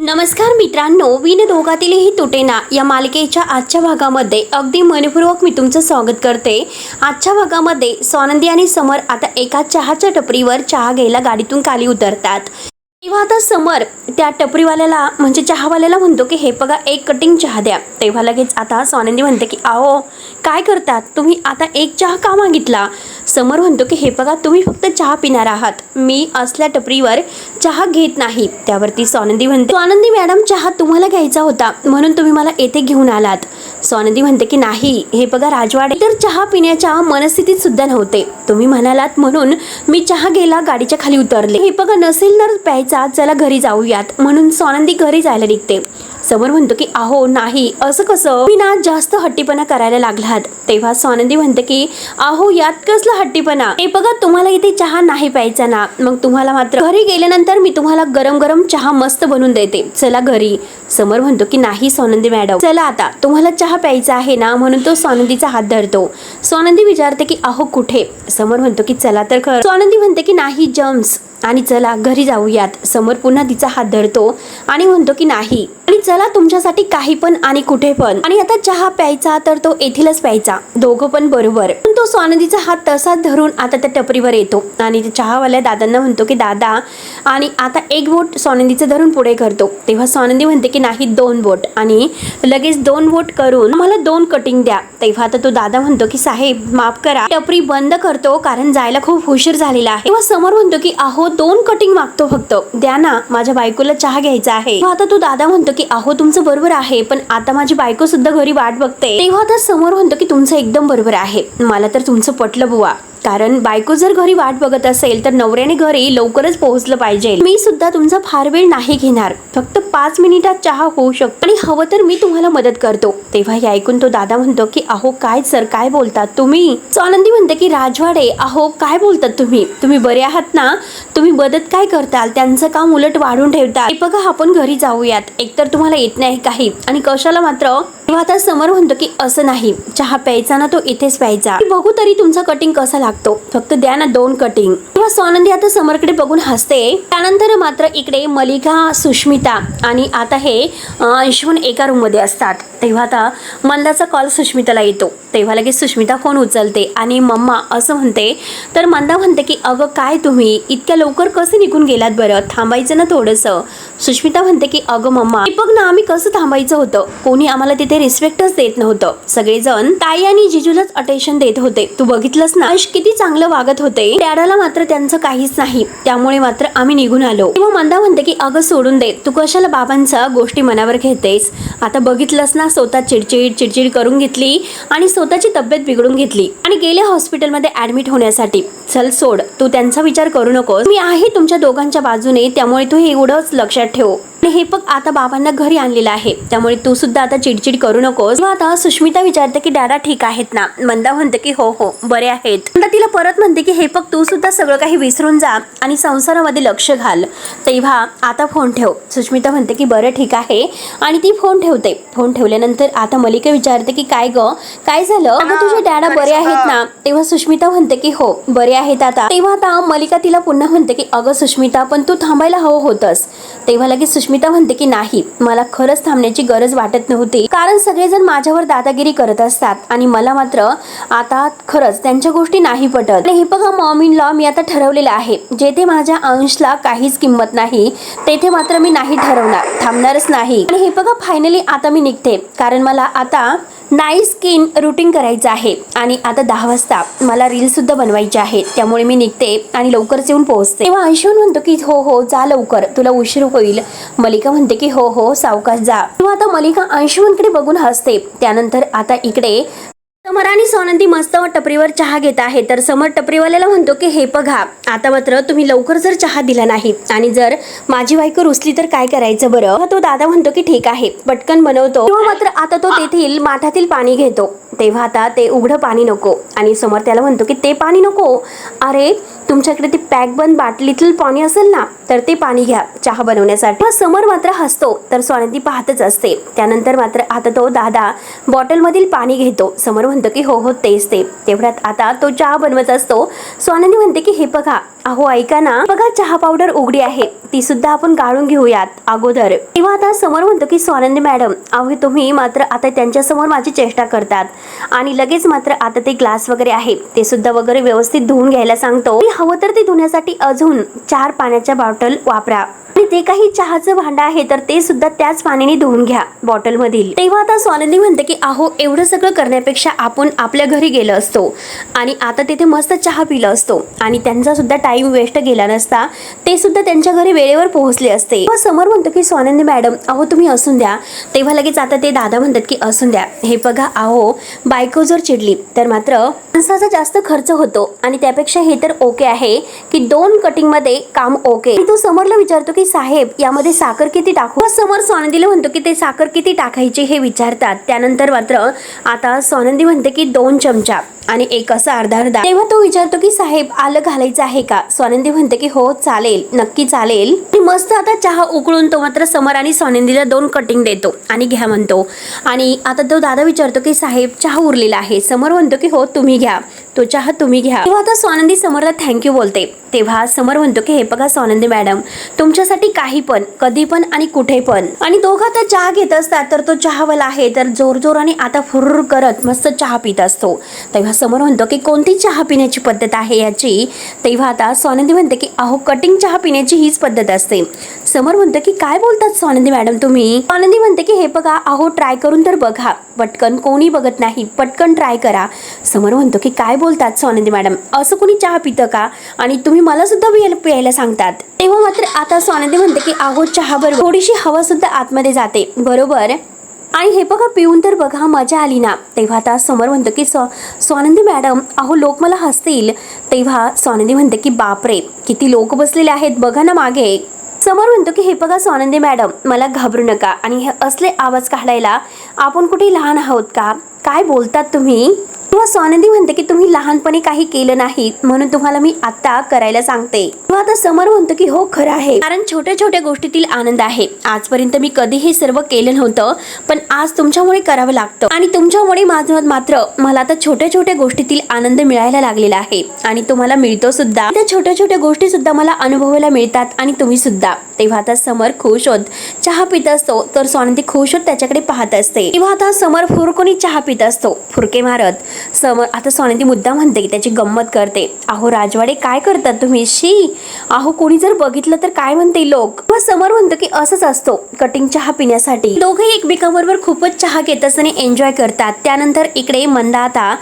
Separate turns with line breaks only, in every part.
नमस्कार मित्रांनो, विन दोघातीलही तुटेना या मालिकेच्या आजच्या भागामध्ये अगदी मनपूर्वक मी तुमचं स्वागत करते। आजच्या भागामध्ये स्वानंदी आणि समर आता एका चहाच्या टपरीवर चहा घ्यायला गाडीतून खाली उतरतात। तेव्हा आता समर त्या टपरीवाल्याला म्हणजे चहावाल्याला म्हणतो की हे बघा एक कटिंग चहा द्या। तेव्हा लगेच आता स्वानंदी म्हणते की आओ काय करतात तुम्ही, आता एक चहा का मागितला। समर म्हणतो की हे बघा तुम्ही फक्त चहा पिणार आहात, मी असल्या टपरीवर चहा घेत नाही। त्यावरती स्वानंदी म्हणते स्वानंदी मॅडम चहा तुम्हाला घ्यायचा होता म्हणून तुम्ही मला येथे घेऊन आलात। स्वानंदी म्हणते की नाही हे बघा राजवाडे तर चहा पिण्याच्या मनस्थितीत सुद्धा नव्हते, तुम्ही म्हणालात म्हणून मी चहा घ्यायला गाडीच्या खाली उतरले। हे बघा नसेल तर प्यायचा, चला घरी जाऊयात म्हणून स्वानंदी घरी जायला निघते। समर म्हणतो की अहो नाही असं कसं, मी ना जास्त हट्टीपणा करायला लागलात। तेव्हा स्वानंदी म्हणते की अहो यात कसला हट्टीपणा, हे बघा तुम्हाला इथे चहा नाही प्यायचा ना, मग तुम्हाला मात्र घरी गेल्यानंतर मी तुम्हाला गरम गरम चहा मस्त बनवून देते, चला घरी। समर म्हणतो की नाही स्वानंदी मॅडम चला आता, तुम्हाला चहा प्यायचा आहे ना, म्हणून तो स्वानंदीचा हात धरतो। स्वानंदी विचारते की अहो कुठे, समर म्हणतो की चला तर खरं। स्वानंदी म्हणते की नाही जम्स आणि चला घरी जाऊयात। समर पुन्हा तिचा हात धरतो आणि म्हणतो की नाही आणि चला तुमच्यासाठी काही पण आणि कुठे पण, आणि आता चहा प्यायचा तर तो येथीलच प्यायचा, दोघं पण बरोबर। पण तो स्वानंदीचा हात तसाच धरून आता त्या टपरीवर येतो आणि चहावाल्या दादांना म्हणतो की दादा, आणि आता एक बोट स्वानंदीचं धरून पुढे करतो। तेव्हा स्वानंदी म्हणते की नाही 2 बोट, आणि लगेच 2 बोट करून मला 2 कटिंग द्या। तेव्हा आता तो दादा म्हणतो की साहेब माफ करा, टपरी बंद करतो कारण जायला खूप उशीर झालेला आहे। तेव्हा समर म्हणतो की अहो 2 कटिंग मागतो फक्त, द्या ना माझ्या बायकोला चहा घ्यायचा आहे। आता तो दादा म्हणतो की अहो तुमचं बरोबर आहे, पण आता माझी बायको सुद्धा घरी वाट बघते। तेव्हा आता समोर म्हणतो की तुमचं एकदम बरोबर आहे, मला तर तुमचं पटलं बुवा, कारण बायको जर घरी वाट बघत असेल तर नवऱ्याने घरी लवकरच पोहोचलं पाहिजे। मी सुद्धा तुमचा फार वेळ नाही घेणार, फक्त 5 मिनिटात चहा होऊ शकतो आणि हवं तर मी तुम्हाला मदत करतो। तेव्हा हे ऐकून तो दादा म्हणतो की अहो काय सर काय बोलतात तुम्ही। स्वानंदी म्हणते की राजवाडे अहो काय बोलतात तुम्ही, तुम्ही बरे आहात ना, तुम्ही मदत काय करताल, त्यांचं काम उलट वाढून ठेवता। बघा आपण घरी जाऊयात, एकतर तुम्हाला येत नाही काही आणि कशाला मात्र। तेव्हा आता समर म्हणतो की असं नाही, चहा प्यायचा ना तो इथेच प्यायचा, बघू तरी तुमचा कटिंग कसा लागतो, फक्त द्या ना 2 कटिंग। तेव्हा स्वानंदी आता समरकडे बघून हसते। त्यानंतर मात्र इकडे मलिका, सुष्मिता आणि आता हे अंशुमन एका रूम मध्ये असतात। तेव्हा आता मंदाचा कॉल सुष्मिताला येतो। तेव्हा लगेच सुष्मिता फोन उचलते आणि मम्मा असं म्हणते, तर मंदा म्हणते की अगं काय तुम्ही इतक्या लवकर कसे निघून गेलात बरं, थांबायचं ना थोडंसं। सुष्मिता म्हणते की अगं मम्मा बघ ना आम्ही कसं थांबायचं होतं, कोणी आम्हाला तिथे रिस्पेक्टच देत नव्हतं, सगळेजण ताई आणि जिजूलाच अटेन्शन देत होते, तू बघितलंस ना अंश किती चांगलं वागत होते, डॅडाला मात्र त्यांचं काहीच नाही, त्यामुळे मात्र आम्ही निघून आलो। तेव्हा मंदा म्हणते की अगं सोडून दे, तू कशाला बाबांच्या गोष्टी मनावर घेतेस, आता बघितलंस ना स्वतः चिडचिड करून घेतली आणि स्वतःची तब्येत बिघडून घेतली आणि गेले हॉस्पिटलमध्ये ऍडमिट होण्यासाठी, चल सोड तू त्यांचा विचार करू नकोस, मी आहे तुमच्या दोघांच्या बाजूने, त्यामुळे तू हे एवढंच लक्षात ठेव। हे बघ आता बाबांना घरी आणलेलं आहे, त्यामुळे तू सुद्धा आता चिडचिड करू नकोस। आता सुष्मिता विचारते की दादा ठीक आहेत ना, मंदा म्हणते की हो हो बरे आहेत। मंदा तिला परत म्हणते की हे बघ तू सुद्धा सगळं काही विसरून जा आणि संसारामध्ये लक्ष घाल, तेव्हा आता फोन ठेव। सुष्मिता म्हणते की बरं ठीक आहे आणि ती फोन ठेवते। फोन ठेवल्यानंतर आता मलिका विचारते की काय ग काय झालं, अगं तुझे डॅडा बरे आहेत ना। तेव्हा सुष्मिता म्हणते की हो बरे आहेत आता। तेव्हा आता मलिका तिला पुन्हा म्हणते की अगं सुष्मिता पण तू थांबायला हवं होतंस। तेव्हा लगेच सुष्मिता म्हणते की नाही मला खरंच थांबण्याची गरज वाटत नव्हती, कारण सगळेजण माझ्यावर दादागिरी करत असतात आणि मला मात्र आता खरंच त्यांच्या गोष्टी नाही पटत। आणि हे बघा मॉम इन लॉ मी आता ठरवलेलं आहे, जेथे माझ्या अंशला काहीच किंमत नाही तेथे मात्र मी नाही ठरवणार, थांबणारच नाही। आणि हे बघा फायनली आता मी निघते, कारण मला आता नाईट स्किन रुटीन करायचं आहे आणि आता 10 वाजता मला रील सुद्धा बनवायची आहे, त्यामुळे मी निघते आणि लवकरच येऊन पोहोचते। तेव्हा अंशुमन म्हणतो की हो हो जा लवकर, तुला उशीर होईल। मलिका म्हणते की हो हो सावकाश जा। तेव्हा आता मलिका अंशुमनकडे बघून हसते। त्यानंतर आता इकडे समर आणि स्वानंदी मस्त टपरीवर चहा घेत आहे, तर समर टपरीवाल्याला म्हणतो की हे बघा आता मात्र तुम्ही लवकर जर चहा दिला नाही आणि जर माझी बायको रुसली तर काय करायचं बरं। तो दादा म्हणतो की ठीक आहे पटकन बनवतो। तेव्हा मात्र आता तो तेथील माठातील पाणी घेतो। तेव्हा आता ते उघडं पाणी नको आणि समर त्याला म्हणतो की ते पाणी नको, अरे तुमच्याकडे ते पॅक बंद बाटलीतील पाणी असेल ना तर ते पाणी घ्या चहा बनवण्यासाठी। समर मात्र हसतो तर स्वानंदी पाहतच असते। त्यानंतर मात्र आता तो दादा बॉटल मधील पाणी घेतो। समर म्हणतो की हो हो तेच ते। तेवढ्यात आता तो चहा बनवत असतो। स्वानंदी म्हणते की हे बघा अहो ऐका ना, बघा चहा पावडर उघडी आहे, ती सुद्धा आपण गाळून घेऊयात अगोदर. तेव्हा आता समोर म्हणतो की स्वानंदी मॅडम, अहो तुम्ही मात्र आता त्यांच्या समोर माझी चेष्टा करतात आणि लगेच मात्र आता ते ग्लास वगैरे आहे ते सुद्धा वगैरे व्यवस्थित धुवून घ्यायला सांगतो. हवं तर ते धुण्यासाठी अजून 4 पाण्याच्या बॉटल वापरा आणि ते काही चहाचं भांड आहे तर ते सुद्धा त्याच पाण्याने धुवून घ्या बॉटल मधील. तेव्हा आता स्वानंदी म्हणते की अहो एवढं सगळं करण्यापेक्षा आपण आपल्या घरी गेलो असतो आणि आता तिथे मस्त चहा पिलं असतो आणि त्यांचा सुद्धा टाइम वेस्ट गेला नसता, ते सुद्धा त्यांच्या घरी वेळेवर पोहोचले असते. समोर म्हणतो की स्वानंदी मॅडम, अहो तुम्ही असून द्या. तेव्हा लगेच आता ते दादा म्हणतात की असून द्या. हे बघा अहो, बायको जर चिडली तर मात्र माणसाचा जास्त खर्च होतो आणि त्यापेक्षा हे तर ओके आहे की 2 कटिंग मध्ये काम ओके. तो समोरला विचारतो की साहेब यामध्ये साखर किती टाकू. समोर स्वानंदीला म्हणतो की ते साखर किती टाकायची हे विचारतात. त्यानंतर मात्र आता स्वानंदी म्हणते की 2 चमचा आणि एक असं अर्धा. तेव्हा तो विचारतो की साहेब आलं घालायचं आहे का. स्वानंदी म्हणते की हो चालेल, नक्की चालेल. मस्त आता चहा उकळून तो मात्र समर आणि स्वानंदीला 2 कटिंग देतो आणि घ्या म्हणतो. आणि आता तो दादा विचारतो की साहेब चहा उरलेला आहे. समर म्हणतो की हो तुम्ही घ्या, तो चहा तुम्ही घ्या. तेव्हा आता स्वानंदी समरला थँक्यू बोलते. तेव्हा समर म्हणतो की हे बघा स्वानंदी मॅडम, तुमच्यासाठी काही पण कधी पण आणि कुठे पण. आणि दोघं आता चहा घेत असतात तर तो चहावाला आहे तर जोर आणि आता फुर्र करत मस्त चहा पित असतो. तेव्हा समोर म्हणतो की कोणती चहा पिण्याची पद्धत आहे याची. तेव्हा आता स्वानंदी म्हणते की अहो कटिंग चहा पिण्याची हीच पद्धत असते. समोर म्हणतो की काय बोलतात स्वानंदी मॅडम तुम्ही. स्वानंदी म्हणते की हे बघा अहो ट्राय करून तर बघा, पटकन कोणी बघत नाही, पटकन ट्राय करा. समोर म्हणतो की काय बोलतात स्वानंदी मॅडम, असं कोणी चहा पितं का आणि तुम्ही मला सुद्धा प्यायला सांगतात. तेव्हा मात्र आता स्वानंदी म्हणते की अहो चहा बरोबर थोडीशी हवा सुद्धा आतमध्ये जाते बरोबर, आणि हे बघा पिऊन तर बघा मजा आली ना. तेव्हा आता समोर म्हणतो की स्वानंदी मॅडम अहो लोक मला हसतील. तेव्हा स्वानंदी म्हणते की बापरे किती लोक बसलेले आहेत बघा ना मागे. समोर म्हणतो की हे बघा स्वानंदी मॅडम, मला घाबरू नका आणि हे असले आवाज काढायला आपण कुठे लहान आहोत का, काय बोलतात तुम्ही. तेव्हा स्वानंदी म्हणते की तुम्ही लहानपणी काही केलं नाही म्हणून तुम्हाला मी आता करायला सांगते. तेव्हा आता समोर म्हणतो की हो खरं आहे, कारण छोट्या छोट्या गोष्टीतील आनंद आहे. आजपर्यंत मी कधी हे सर्व केलं नव्हतं पण आज तुमच्यामुळे करावं लागतं आणि तुमच्यामुळे माझं मात्र मला आता छोट्या छोट्या गोष्टीतील आनंद मिळायला लागलेला आहे आणि तुम्हाला मिळतो सुद्धा. त्या छोट्या छोट्या गोष्टी सुद्धा मला अनुभवायला मिळतात आणि तुम्ही सुद्धा. तेव्हा आता समर खुश होत चहा पित असतो तर स्वानंदी खुश होत त्याच्याकडे पाहत असते. तेव्हा आता समर फुरकोनी चहा पित असतो फुरके मारत. समोर आता स्वानंदी मुद्दा म्हणते की त्याची गंमत करते. अहो राजवाडे काय करतात तुम्ही, शी अहो कोणी जर बघितलं तर काय म्हणते लोक. समोर म्हणतो की असंच असतो कटिंग चहा पिण्यासाठी. दोघे एकमेकांबरोबर खूपच चहा घेत असताना एन्जॉय करतात. त्यानंतर इकडे मंदा आता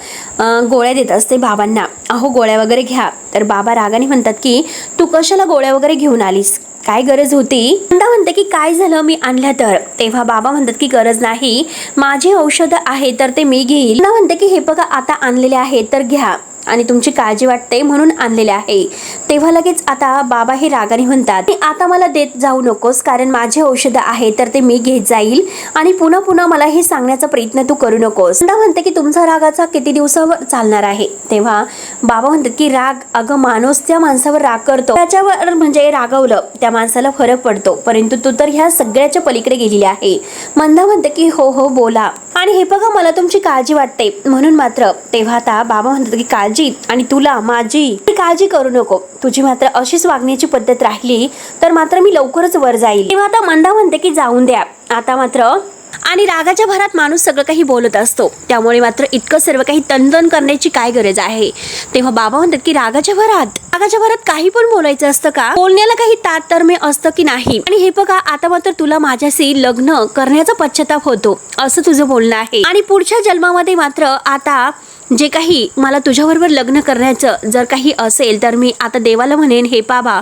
गोळ्या देत असते बाबांना. अहो गोळ्या वगैरे घ्या. तर बाबा रागाने म्हणतात की तू कशाला गोळ्या वगैरे घेऊन आलीस, काय गरज होती. मंदा म्हणते की काय झालं मी आणल्या तर. तेव्हा बाबा म्हणतात की गरज नाही, माझे औषध आहे तर ते मी घेईल. मंदा म्हणते की हे बघा आता आणलेले आहे तर घ्या आणि तुमची काळजी वाटते म्हणून आणलेले आहे. तेव्हा लगेच आता बाबा हे रागाने म्हणतात की आता मला देत जाऊ नकोस कारण माझे औषध आहे तर ते मी घेत जाईल आणि पुन्हा पुन्हा मला हे सांगण्याचा प्रयत्न तू करू नकोस. मंदा म्हणते की तुमचा रागाचा किती दिवसावर चालणार आहे. तेव्हा बाबा म्हणतात की राग, अगं माणूस त्या माणसावर राग करतो त्याच्यावर म्हणजे रागवलं त्या माणसाला फरक पडतो, परंतु तू तर ह्या सगळ्याच्या पलीकडे गेलेली आहे. मंदा म्हणते की हो हो बोला आणि हे बघा मला तुमची काळजी वाटते म्हणून मात्र. तेव्हा आता बाबा म्हणतात की काळजी आणि तुला माझी काळजी करू नको, तुझी मात्र अशीच वागण्याची पद्धत राहिली तर मात्र मी लवकरच वर जाईल. तेव्हा आता मंदा म्हणते की जाऊन द्या आता मात्र. आणि रागाच्या भरात माणूस सगळं काही बोलत असतो त्यामुळे मात्र इतकं सर्व काही तनतन करण्याची काय गरज आहे. तेव्हा बाबा म्हणतात की रागाच्या भरात काही पण बोलायचं असतं का, बोलण्याला काही तारतम्य असतं की नाही. आणि हे बघा आता मात्र तुला माझ्याशी लग्न करण्याचा पश्चाताप होतो असं तुझं बोलणं आहे आणि पुढच्या जन्मामध्ये मात्र आता जे काही मला तुझ्याबरोबर लग्न करण्याचं जर काही असेल तर मी आता देवाला म्हणेन हे बाबा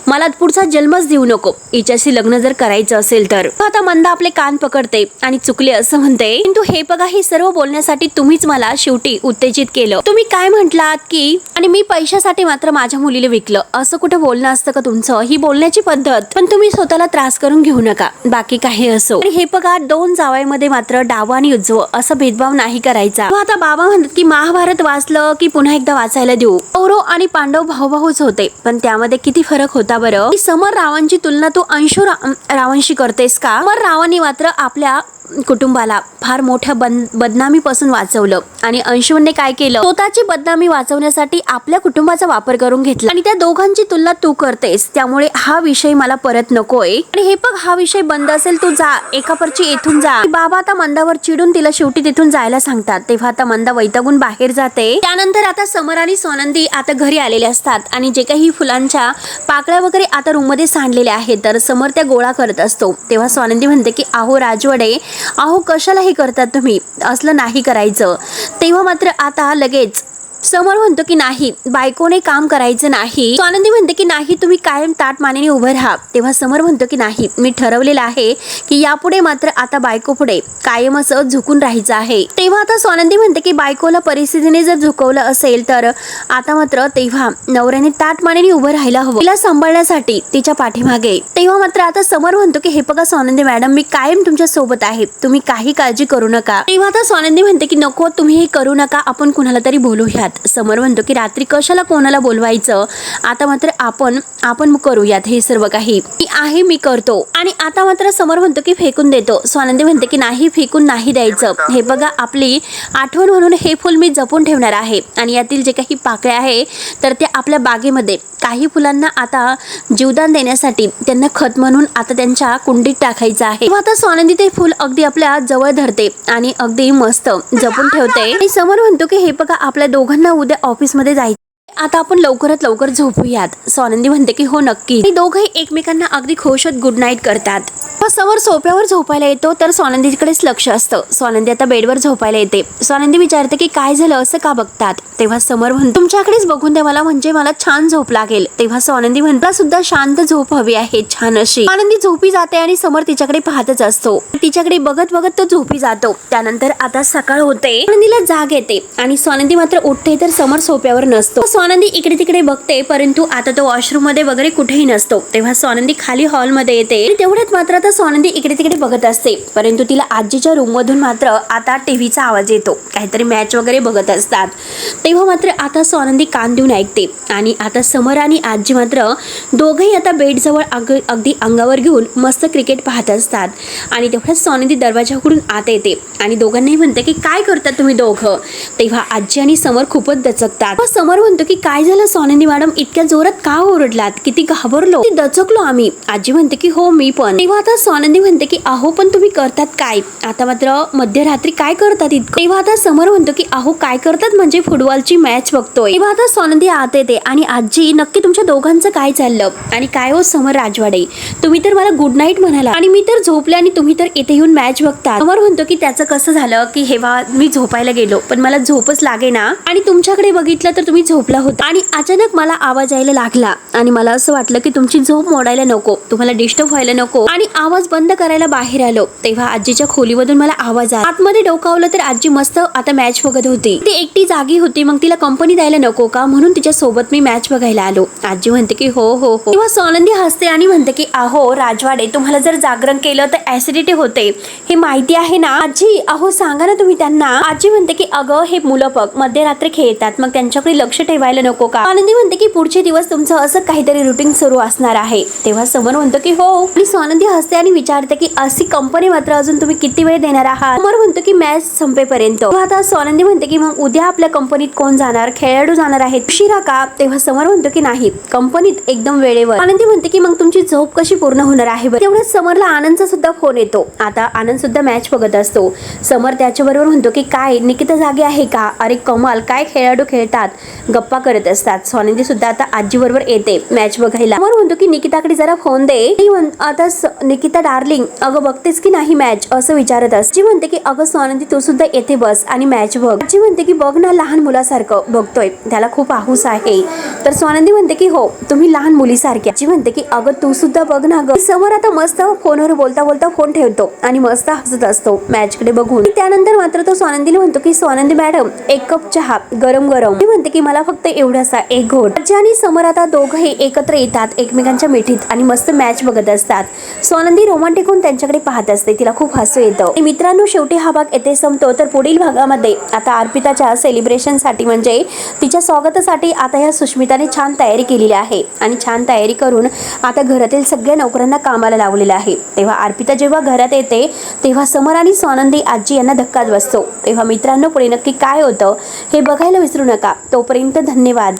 मला पुढचा जन्मच देऊ नको हिच्याशी लग्न जर करायचं असेल तर. आता मंदा आपले कान पकडते आणि चुकले असं म्हणते. किंतु हे बघा हे सर्व बोलण्यासाठी तुम्हीच मला शेवटी उत्तेजित केलं. तुम्ही काय म्हटलात की आणि मी पैशासाठी मात्र माझ्या मुलीला विकलं, असं कुठं बोलणं असतं का तुमचं, ही बोलण्याची पद्धत. पण तुम्ही स्वतःला त्रास करून घेऊ नका, बाकी काही असो. आणि हे बघा 2 जावयामध्ये मात्र डावा आणि उजवं असा भेदभाव नाही करायचा. आता बाबा म्हणतात की महाभारत वाचलं की पुन्हा एकदा वाचायला देऊ. कौरव आणि पांडव भाऊभाऊच होते पण त्यामध्ये किती फरक होता बरं. समर रावणची तुलना तू अंशू रावणशी करतेस का. समर रावणी मात्र आपल्या कुटुंबाला फार मोठ्या बदनामीपासून वाचवलं आणि अंशुमनने काय केलं, स्वतःची बदनामी वाचवण्यासाठी आपल्या कुटुंबाचा वापर करून घेतला आणि त्या दोघांची तुलना तू करतेस, त्यामुळे हा विषय मला परत नकोय आणि हे बघ हा विषय बंद असेल तू जा, एका परची येथून जा. बाबा आता मंदावर चिडून तिला शेवटी तिथून जायला सांगतात. तेव्हा आता मंदा वैतागून बाहेर जाते. त्यानंतर आता समर आणि सोनंदी आता घरी आलेले असतात आणि जे काही फुलांच्या पाकळ्या वगैरे आता रूम मध्ये सांडलेल्या आहेत तर समर त्या गोळा करत असतो. तेव्हा सोनंदी म्हणते की अहो राजवाडे, अहो कशाला हे करतात तुम्ही, असलं नाही करायचं. तेव्हा मात्र आता लगेच समर म्हणतो की नाही, बायकोने काम करायचं नाही. स्वानंदी म्हणते की नाही, तुम्ही कायम ताट मानेने उभं राहा. तेव्हा समर म्हणतो की नाही, मी ठरवलेलं आहे की यापुढे मात्र आता बायको पुढे कायम असं झुकून राहायचं आहे. तेव्हा आता स्वानंदी म्हणते की बायकोला परिस्थितीने जर झुकवलं असेल तर आता मात्र तेव्हा नवऱ्याने ताट मानेने उभं राहायला हवं, तिला सांभाळण्यासाठी तिच्या पाठीमागे. तेव्हा मात्र आता समर म्हणतो की हे बघा स्वानंदी मॅडम, मी कायम तुमच्या सोबत आहे, तुम्ही काही काळजी करू नका. तेव्हा आता स्वानंदी म्हणते की नको, तुम्ही हे करू नका, आपण कुणाला तरी बोलूया. समर म्हणतो की रात्री कशाला कोणाला बोलवायचं, आता मात्र आपण करूयात हे सर्व काही आहे, मी करतो. आणि आता मात्र समर म्हणतो की फेकून देतो. स्वानंदी म्हणते की नाही, फेकून नाही द्यायचं, हे बघा आपली आठवण म्हणून हे फुल मी जपून ठेवणार आहे आणि यातील जे काही पाकळ्या आहे तर ते आपल्या बागेमध्ये काही फुलांना आता जीवदान देण्यासाठी त्यांना खत म्हणून आता त्यांच्या कुंडीत टाकायचं आहे. तेव्हा आता स्वानंदी ते फुल अगदी आपल्या जवळ धरते आणि अगदी मस्त जपून ठेवते. आणि समर म्हणतो की हे बघा आपल्या दोघांना उद्या ऑफिसमध्ये जायचं, आता आपण लवकरात लवकर झोपूयात. स्वानंदी म्हणते की हो नक्की. ते दोघंही एकमेकांना अगदी खुश होत गुड नाईट करतात. समर सोप्यावर झोपायला येतो तर स्वानंदीकडेच लक्ष असतं. स्वानंदी आता बेडवर झोपायला येते. स्वानंदी विचारते की काय झालं, असं का बघतात. तेव्हा समर म्हणतो तुमच्याकडेच बघून द्या मला, म्हणजे मला छान झोप लागेल. तेव्हा स्वानंदी म्हणता सुद्धा शांत झोप हवी आहे, छान अशी. स्वानंदी झोपी जाते आणि समर तिच्याकडे पाहतच असतो. तिच्याकडे बघत बघत तो झोपी जातो. त्यानंतर आता सकाळ होते, स्वानंदीला जाग येते आणि स्वानंदी मात्र उठते तर समर सोप्यावर नसतो. स्वानंदी इकडे तिकडे बघते परंतु आता तो वॉशरूम मध्ये वगैरे कुठेही नसतो. तेव्हा स्वानंदी खाली हॉल मध्ये येते. तेवढ्यात मात्र आता स्वानंदी इकडे तिकडे बघत असते परंतु तिला आजीच्या रूम मधून मात्र आता टीव्हीचा आवाज येतो, काहीतरी मॅच वगैरे बघत असतात. तेव्हा मात्र आता स्वानंदी कान देऊन ऐकते आणि आता समर आणि आजी मात्र दोघेही आता बेड जवळ अगदी अंगावर घेऊन मस्त क्रिकेट पाहत असतात. आणि तेव्हा स्वानंदी दरवाजाकडून आत येते आणि दोघांनाही म्हणते की काय करतात तुम्ही दोघं. तेव्हा आजी आणि समर खूपच दचकतात. समर म्हणतो की काय झालं स्वानंदी मॅडम, इतक्या जोरात का ओरडलात, किती घाबरलो, दचकलो आम्ही. आजी म्हणते की हो मी पण. तेव्हा आता स्वानंदी म्हणते की अहो पण तुम्ही करतात काय, आता मात्र मध्यरात्री काय करतात इतकं. तेव्हा आता समर म्हणतो की अहो काय करतात म्हणजे फुटबॉलची मॅच बघतोय. तेव्हा आता स्वानंदी आत येते आणि आजी नक्की तुमच्या दोघांचं काय चाललं आणि काय हो समर राजवाडे, तुम्ही तर मला गुड नाईट म्हणाला आणि मी तर झोपले आणि तुम्ही तर इथे येऊन मॅच बघता. समर म्हणतो की त्याचं कसं झालं की हेव्हा मी झोपायला गेलो पण मला झोपच लागे ना आणि तुमच्याकडे बघितलं तर तुम्ही झोपला होता आणि अचानक मला आवाज यायला लागला आणि मला असं वाटलं की तुमची झोप मोडायला नको, तुम्हाला डिस्टर्ब व्हायला नको आणि आवाज बंद करायला बाहेर आलो. तेव्हा आजीच्या खोलीमधून मला आवाज आला. आतमध्ये डोकावलं तर आजी मस्त आता मॅच बघत होती. ती एकटी जागी होती, मग तिला कंपनी द्यायला नको का म्हणून तिच्या सोबत मी मॅच बघायला आलो. आजी म्हणते की हो हो हो. तेव्हा सोनंदी हसते आणि म्हणते की अहो राजवाडे, तुम्हाला जर जागरण केलं तर ऍसिडिटी होते, हे माहिती आहे ना. आजी अहो सांगा ना तुम्ही त्यांना. आजी म्हणते की अगं हे मुलं बघ मध्यरात्री खेळतात, मग त्यांच्याकडे लक्ष ठेवायला नको का. आनंदी म्हणते की पुढचे दिवस तुमचं असं काहीतरी रुटीन सुरू असणार आहे. तेव्हा समर म्हणतो की हो आणि स्वानंदी हसते आणि विचारते की अशी कंपनी मात्र अजून तुम्ही किती वेळ देणार आहात. समर म्हणतो की मॅच संपेपर्यंत. आता स्वानंदी म्हणते की मग उद्या आपल्या कंपनीत कोण जाणार, खेळाडू जाणार आहेत, उशिरा का. तेव्हा समर म्हणतो की नाही, कंपनीत एकदम वेळेवर. आनंदी म्हणते की मग तुमची झोप कशी पूर्ण होणार आहे. तेवढ्याच समरला आनंदचा सुद्धा फोन येतो. आता आनंद सुद्धा मॅच बघत असतो. समर त्याच्याबरोबर म्हणतो की काय निकिता जागी आहे का, अरे कमाल, काय खेळाडू खेळतात, गप्पा करत असतात. स्वानंदी सुद्धा आता आजी बरोबर येते मॅच बघायला. समर म्हणतो की निकिताकडे जरा फोन दे. आता निकिता डार्लिंग अगं बघतेस की नाही मॅच, असं विचारत असते. आजी म्हणते की अगं स्वानंदी तू सुद्धा येथे बस आणि मॅच बघ. आजी म्हणते की बघ ना, लहान मुलासारखं बघतोय, त्याला खूप हाऊस आहे. तर स्वानंदी म्हणते की हो तुम्ही लहान मुलीसारखी. आजी म्हणते की अगं तू सुद्धा बघ ना ग. समर आता मस्त फोनवर बोलता बोलता फोन ठेवतो आणि मस्त हसत असतो मॅच कडे बघून. त्यानंतर मात्र तो स्वानंदीला म्हणतो की स्वानंदी मॅडम एक कप चहा गरम गरम. ती म्हणते की मला फक्त फक्त एवढासा एक घोट. आजी आणि समर आता दोघंही एकत्र येतात, एकमेकांच्या मिठीत आणि मस्त मॅच बघत असतात. स्वानंदी रोमांटिक होऊन त्यांच्याकडे पाहत असते. तिला खूप हसू येतं. मित्रांनो, शेवटी हा भाग येथे संपतो. तर पुढील भागामध्ये आता अर्पिताच्या सेलिब्रेशनसाठी म्हणजे तिच्या स्वागतासाठी आता ह्या सुष्मिताने छान तयारी केलेली आहे आणि छान तयारी करून आता घरातील सगळ्या नोकरांना कामाला लावलेलं आहे. तेव्हा अर्पिता जेव्हा घरात येते तेव्हा समर आणि स्वानंदी आजी यांना धक्काच बसतो. तेव्हा मित्रांनो, पुढे नक्की काय होतं हे बघायला विसरू नका. तोपर्यंत धन्यवाद.